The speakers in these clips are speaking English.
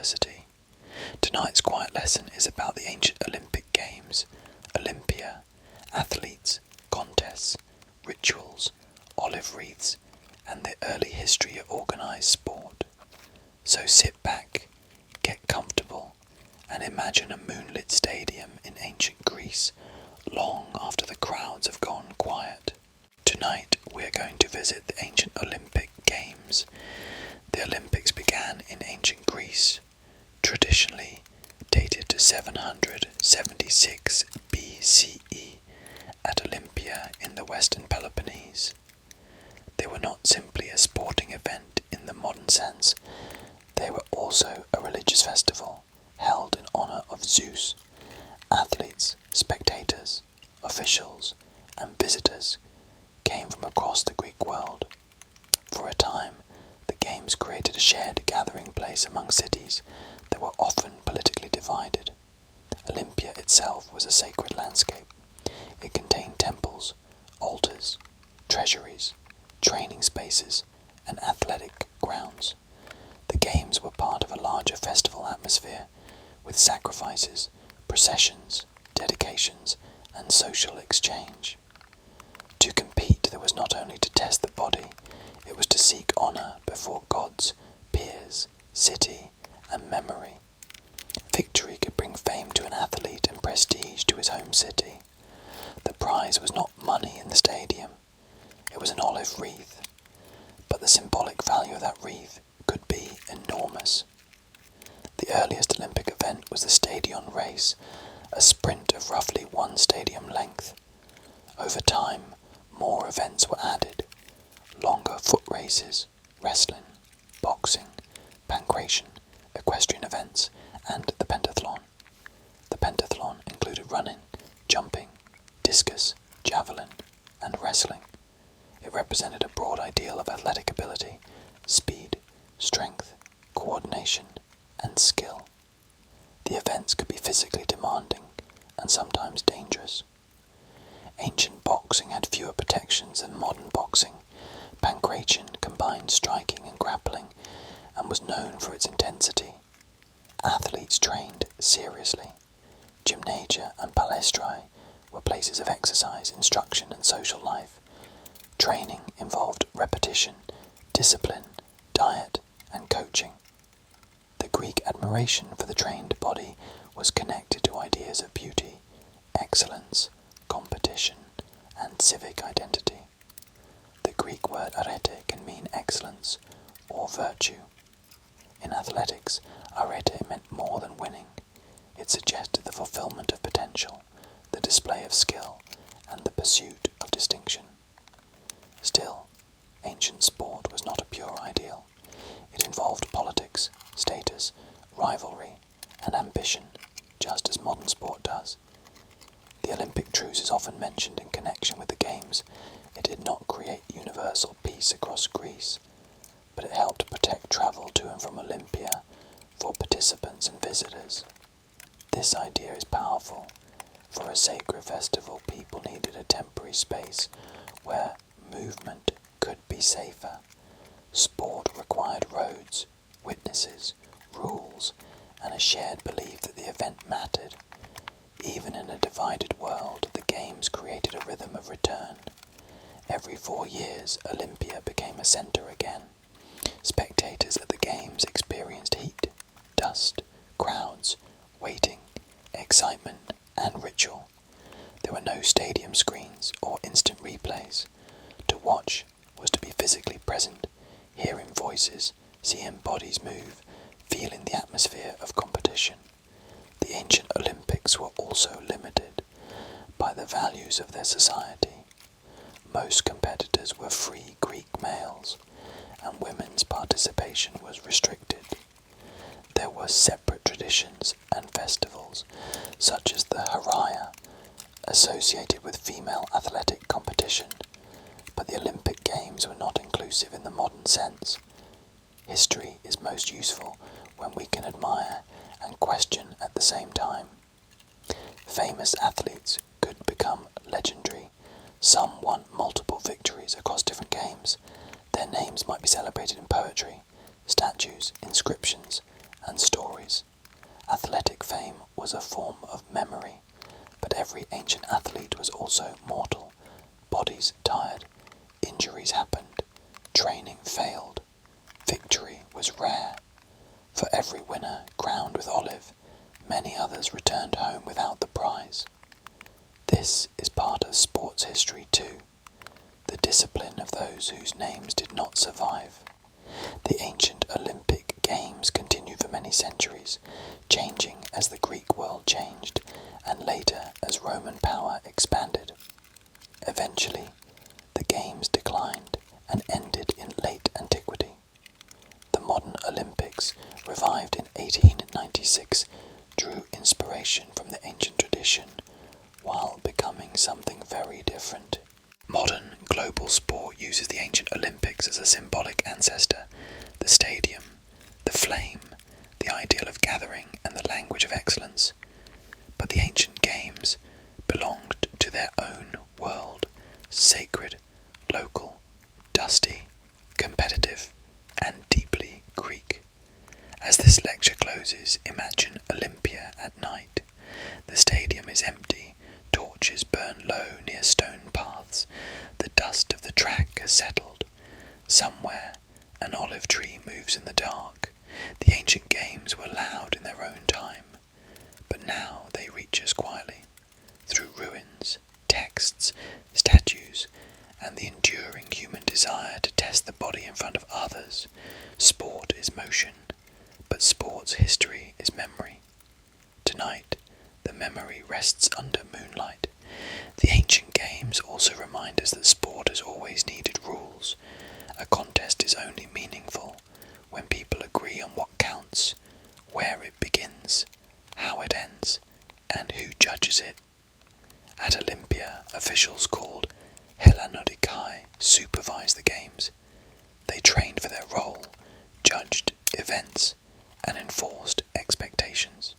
diversity. Tonight's quiet lesson is about the ancient Olympic Games, Olympia, athletes, contests, rituals, olive wreaths, and the early history of organised sport. So sit back, get comfortable, and imagine a moonlit stadium in ancient Greece, long after the crowds have gone quiet. Tonight we are going to visit the ancient Olympic Games. The Olympics began in ancient Greece, traditionally dated to 776 BCE at Olympia in the western Peloponnese. They were not simply a sporting event in the modern sense, they were also a religious festival held in honour of Zeus. Athletes, spectators, officials, and visitors came from across the Greek world. For a time, the games created a shared gathering place among cities that were often politically divided. Olympia itself was a sacred landscape. It contained temples, altars, treasuries, training spaces, and athletic grounds. The games were part of a larger festival atmosphere, with sacrifices, processions, dedications, and social exchange. To compete, there was not only to test the body, it was to seek honour before gods, peers, city, and memory. Victory could bring fame to an athlete and prestige to his home city. The prize was not money in the stadium, it was an olive wreath, but the symbolic value of that wreath could be enormous. The earliest Olympic event was the stadion race, a sprint of roughly one stadium length. Over time, more events were added: longer foot races, wrestling, boxing, pankration, equestrian events, and the pentathlon. The pentathlon included running, jumping, discus, javelin, and wrestling. It represented a broad ideal of athletic ability, speed, strength, coordination, and skill. The events could be physically demanding and sometimes dangerous. Ancient boxing had fewer protections than modern boxing. Pankration combined striking and grappling and was known for its intensity. Athletes trained seriously. Gymnasia and palaestrae were places of exercise, instruction, and social life. Training involved repetition, discipline, diet, and coaching. The Greek admiration for the trained body was connected to ideas of beauty, excellence, competition, and civic identity. The Greek word arete can mean excellence or virtue. In athletics, arete meant more than winning. It suggested the fulfillment of potential, the display of skill, and the pursuit of distinction. Still, ancient sport was not a pure ideal. It involved politics, status, rivalry, and ambition, just as modern sport does. The Olympic truce is often mentioned in connection with the Games. It did not create universal peace across Greece, but it helped protect travel to and from Olympia for participants and visitors. This idea is powerful. For a sacred festival, people needed a temporary space where movement could be safer. Sport required roads, witnesses, rules, and a shared belief that the event mattered. Even in a divided world, the Games created a rhythm of return. Every 4 years, Olympia became a centre again. Spectators at the Games experienced heat, dust, crowds, waiting, excitement, and ritual. There were no stadium screens or instant replays. To watch was to be physically present, hearing voices, seeing bodies move, feeling the atmosphere of competition. The ancient Olympics were also limited by the values of their society. Most competitors were free Greek males, and women's participation was restricted. There were separate traditions and festivals, such as the Heraia, associated with female athletic competition, but the Olympic Games were not inclusive in the modern sense. History is most useful when we can admire and question at the same time. Famous athletes could become legendary. Some won multiple victories across different games. Their names might be celebrated in poetry, statues, inscriptions, and stories. Athletic fame was a form of memory, but every ancient athlete was also mortal. Bodies tired, injuries happened, training failed, victory was rare. For every winner crowned with olive, many others returned home without the prize. This is part of sports history too, the discipline of those whose names did not survive. The ancient Olympic Games continue for many centuries, changing as the Greek world changed, and later as Roman power expanded. Eventually, the Games declined and ended in late antiquity. The modern Olympics, revived in 1896, drew inspiration from the ancient tradition, while becoming something very different. Modern global sport uses the ancient Olympics as a symbolic ancestor, the stadium, the flame, the ideal of gathering, and the language of excellence. But the ancient games belonged to their own world, sacred, local, dusty, competitive, and deeply Greek. As this lecture closes, imagine Olympia at night. The stadium is empty, torches burn low near stone paths, the dust of the track has settled. Somewhere, an olive tree moves in the dark. The ancient games were loud in their own time, but now they reach us quietly, through ruins, texts, statues, and the enduring human desire to test the body in front of others. Sport is motion, but sport's history is memory. Tonight, the memory rests under moonlight. The ancient games also remind us that sport has always needed rules. A contest is only meaningful when people agree on what counts, where it begins, how it ends, and who judges it. At Olympia, officials called Hellanodikai supervised the games. They trained for their role, judged events, and enforced expectations.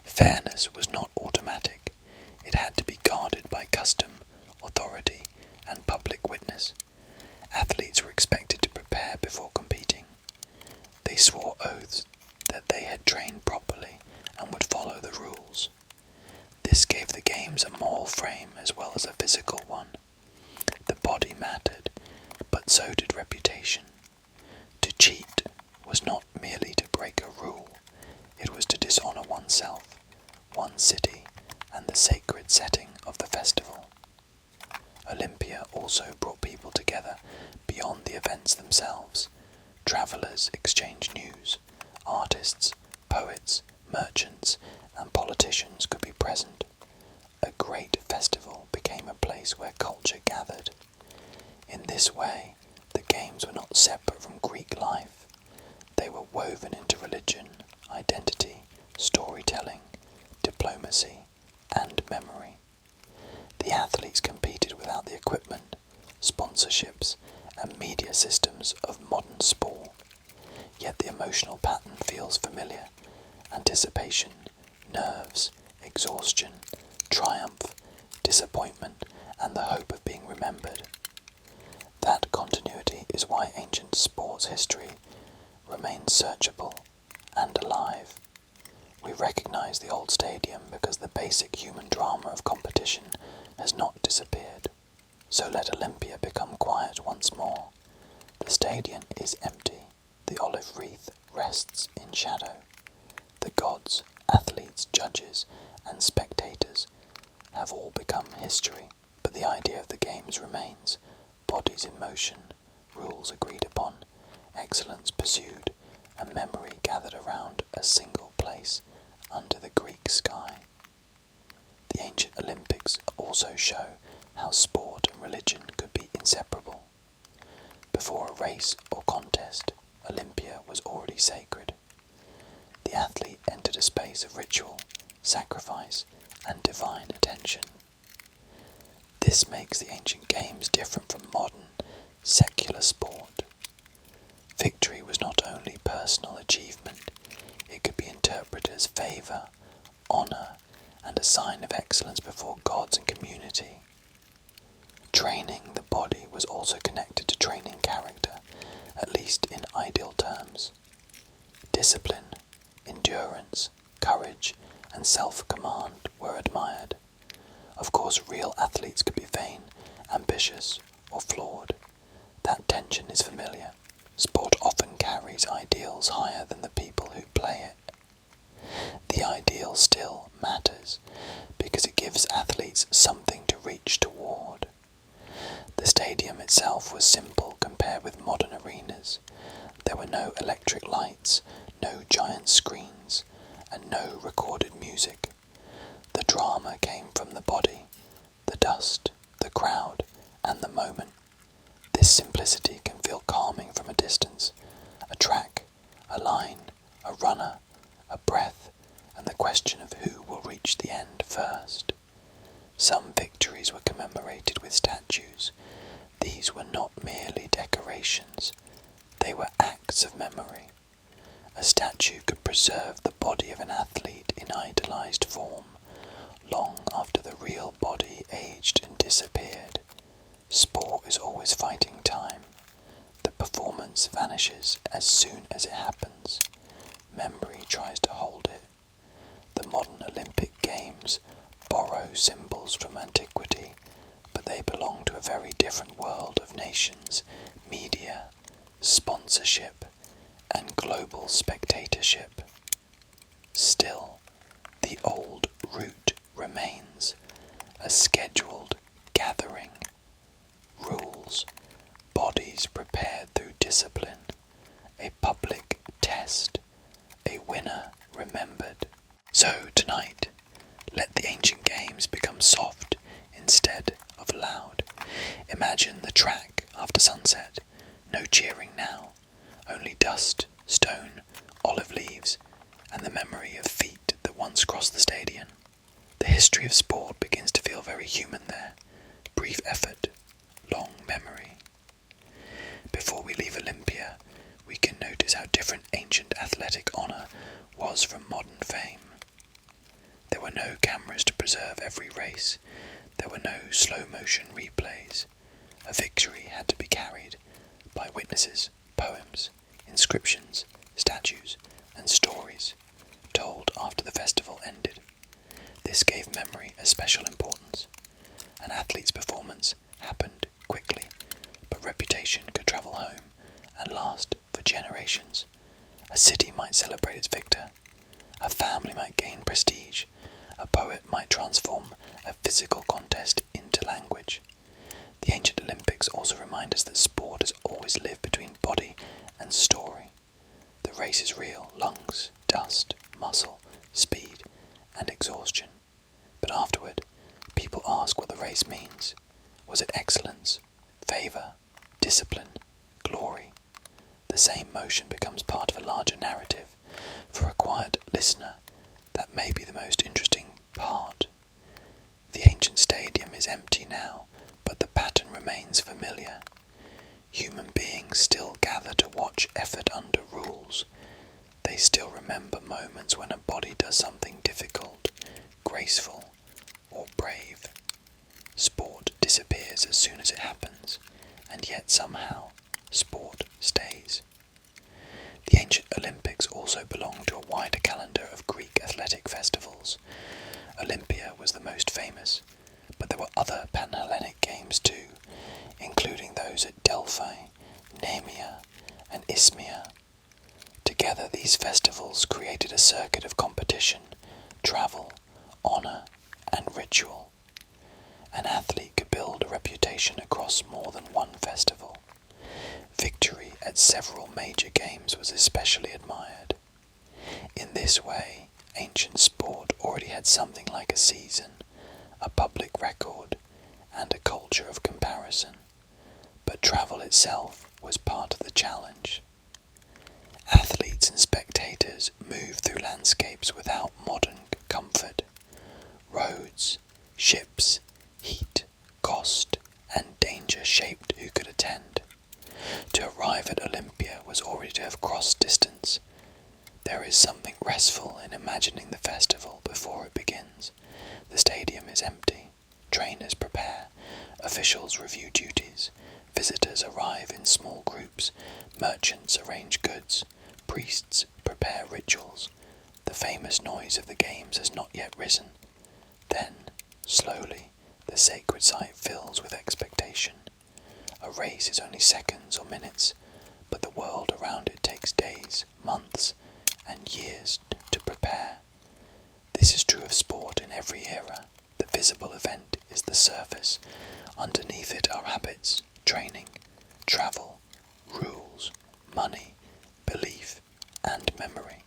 Fairness was not automatic. It had to be guarded by custom, authority, and public witness. Athletes were expected to prepare before competing. They swore oaths that they had trained properly and would follow the rules. This gave the games a moral frame as well as a physical one. The body mattered, but so did reputation. To cheat was not merely to break a rule, it was to dishonor oneself, one city, and the sacred setting of the festival. Olympia also brought people together beyond the events themselves. Travelers exchanged news. Artists, poets, merchants, and politicians could be present. A great festival became a place where culture gathered. In this way, the games were not separate from Greek life. They were woven into religion, identity, storytelling, diplomacy, and memory. The athletes competed without the equipment, sponsorships, and media systems of modern sport. Yet the emotional pattern feels familiar. Anticipation, nerves, exhaustion, triumph, disappointment, and the hope of being remembered. That continuity is why ancient sports history remains searchable and alive. We recognize the old stadium because the basic human drama of competition has not disappeared. So let Olympia become quiet once more. The stadium is empty. The olive wreath rests in shadow. The gods, athletes, judges, and spectators have all become history, but the idea of the games remains. Bodies in motion, rules agreed upon, excellence pursued, and memory gathered around a single place under the Greek sky. The ancient Olympics also show how sport and religion could be inseparable. Before a race or contest, Olympia was already sacred. The athlete entered a space of ritual, sacrifice, and divine attention. This makes the ancient games different from modern, secular sport. Victory was not only personal achievement, it could be interpreted as favour, honour, and a sign of excellence before gods and community. Training the body was also connected to training character, at least in ideal terms. Discipline, endurance, courage, and self-command were admired. Of course, real athletes could be vain, ambitious, or flawed. That tension is familiar. Sport often carries ideals higher than the people who play it. The ideal still matters because it gives athletes something to reach toward. The stadium itself was simple compared with modern arenas. There were no electric lights, no giant screens, and no recorded music. The drama came from the body, the dust, the crowd, and the moment. This simplicity can feel calming from a distance. A track, a line, a runner, a breath, and the question of who will reach the end first. Some victories were commemorated with statues. These were not merely decorations. They were acts of memory. A statue could preserve the body of an athlete in idolized form, long after the real body aged and disappeared. Sport is always fighting time. The performance vanishes as soon as it happens. Memory tries to hold it. The modern Olympic Games borrow symbols from antiquity, but they belong to a very different world of nations, media, sponsorship, and global spectatorship. Still, the old route remains, a scheduled gathering. Rules, bodies prepared through discipline, a public test, a winner remembered. So tonight, let the ancient games become soft instead of loud. Imagine the track after sunset, no cheering now, only dust, stone, olive leaves, and the memory of feet that once crossed the stadion. The history of sport begins to feel very human there. Brief effort, long memory. Before we leave Olympia, we can notice how different ancient athletic honour was from modern fame. There were no cameras to preserve every race. There were no slow-motion replays. A victory had to be carried by witnesses, poems, inscriptions, statues, and stories told after the festival ended. This gave memory a special importance. An athlete's performance happened quickly, but reputation could travel home and last for generations. A city might celebrate its victor. A family might gain prestige. A poet might transform a physical contest into language. The ancient Olympics also remind us that sport has always lived between body and story. The race is real: lungs, dust, muscle, speed, and exhaustion. But afterward, people ask what the race means. Was it excellence, favour, discipline, glory? The same motion becomes part of a larger narrative. For a quiet listener, that may be the most interesting part. The ancient stadium is empty now, but the pattern remains familiar. Human beings still gather to watch effort under rules. They still remember moments when a body does something difficult, graceful, or brave. Sport disappears as soon as it happens, and yet somehow sport stays. The ancient Olympics also belong to a wider calendar of Greek athletic festivals. Olympia was the most famous, but there were other Pan-Hellenic games too, including those at Delphi, Nemea, and Isthmia. Together these festivals created a circuit of competition, travel, honour, and ritual. An athlete could build a reputation across more than one festival. Victory at several major games was especially admired. In this way, ancient sport already had something like a season, a public record, and a culture of comparison. But travel itself was part of the challenge. Athletes and spectators moved through landscapes without modern comfort. Roads, ships, heat, cost, and danger shaped who could attend. To arrive at Olympia was already to have crossed distance. There is something restful in imagining the festival before it begins. The stadium is empty. Trainers prepare. Officials review duties. Visitors arrive in small groups. Merchants arrange goods. Priests prepare rituals. The famous noise of the games has not yet risen. Then, slowly, the sacred site fills with expectation. A race is only seconds or minutes, but the world around it takes days, months, and years to prepare. This is true of sport in every era. The visible event is the surface. Underneath it are habits, training, travel, rules, money, belief, and memory.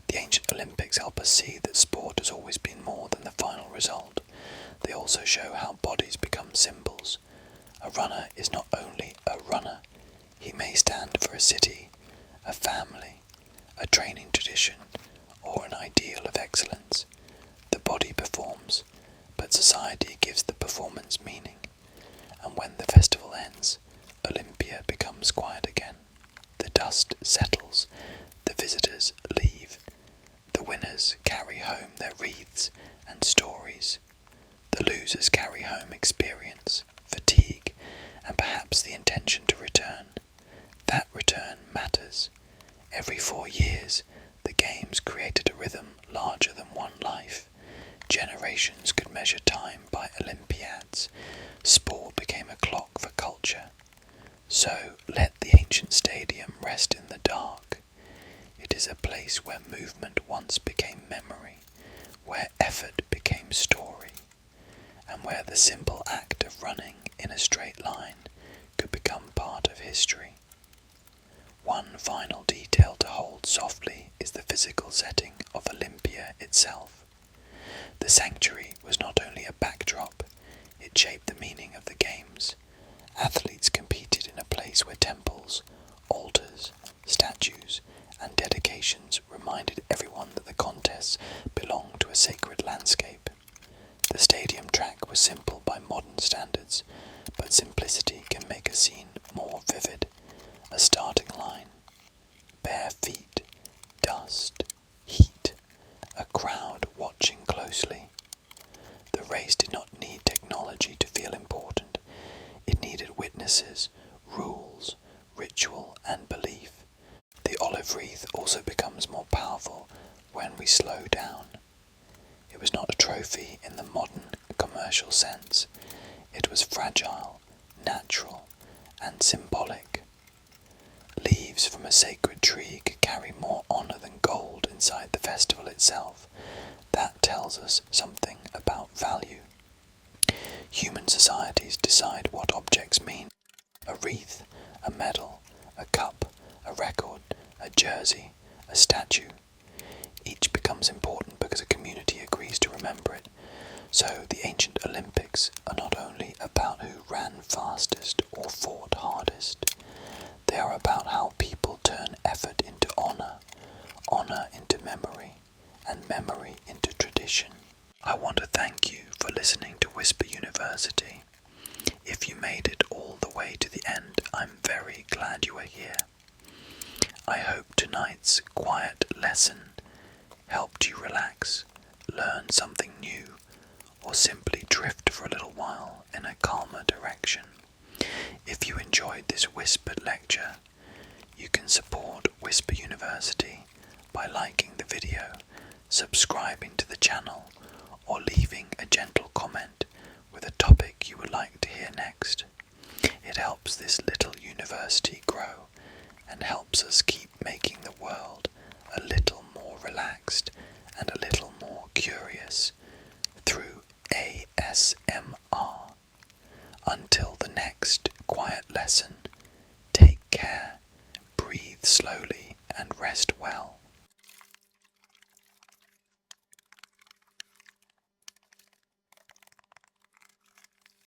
The ancient Olympics help us see that sport has always been more than the final result. They also show how bodies become symbols. A runner is not only a runner. He may stand for a city, a family, a training tradition, or an ideal of excellence. The body performs, but society gives the performance meaning. And when the festival ends, Olympia becomes quiet again. The dust settles, the visitors leave. The winners carry home their wreaths and stories. The losers carry home experience, fatigue, and perhaps the intention to return. That return matters. Every 4 years, the games created a rhythm larger than one life. Generations could measure time by Olympiads. Sport became a clock for culture. So let the ancient stadium rest in the dark. It is a place where movement once became memory, where effort became story, and where the simple act of running in a straight line could become part of history. One final detail to hold softly is the physical setting of Olympia itself. The sanctuary was not only a backdrop, it shaped the meaning of the games. Athletes competed in a place where temples, altars, statues, and dedications reminded everyone that the contests belonged to a sacred landscape. The stadium track was simple by modern standards, but simplicity can make a scene more vivid. A starting line, bare feet, dust, heat, a crowd watching closely. The race did not need technology to feel important. It needed witnesses, rules, ritual, and belief. The olive wreath also becomes more powerful when we slow down. It was not a trophy in the modern commercial sense. It was fragile, natural, and symbolic. Leaves from a sacred tree could carry more honor than gold inside the festival itself. That tells us something about value. Human societies decide what objects mean. A wreath, a medal, a cup, a record, a jersey, a statue. Each becomes important because a community agrees to remember it. So the ancient Olympics are not only about who ran fastest or fought hardest. They are about how people turn effort into honor, honor into memory, and memory into tradition. I want to thank you for listening to Whisper University. If you made it all the way to the end, I'm very glad you are here. I hope tonight's quiet lesson helped you relax, learn something new, or simply drift for a little while in a calmer direction. If you enjoyed this whispered lecture, you can support Whisper University by liking the video, subscribing to the channel, or leaving a gentle comment with a topic you would like to hear next. It helps this little university grow and helps us keep making the world a little more relaxed and a little more curious through ASMR. Until the next quiet lesson, take care, breathe slowly and rest well.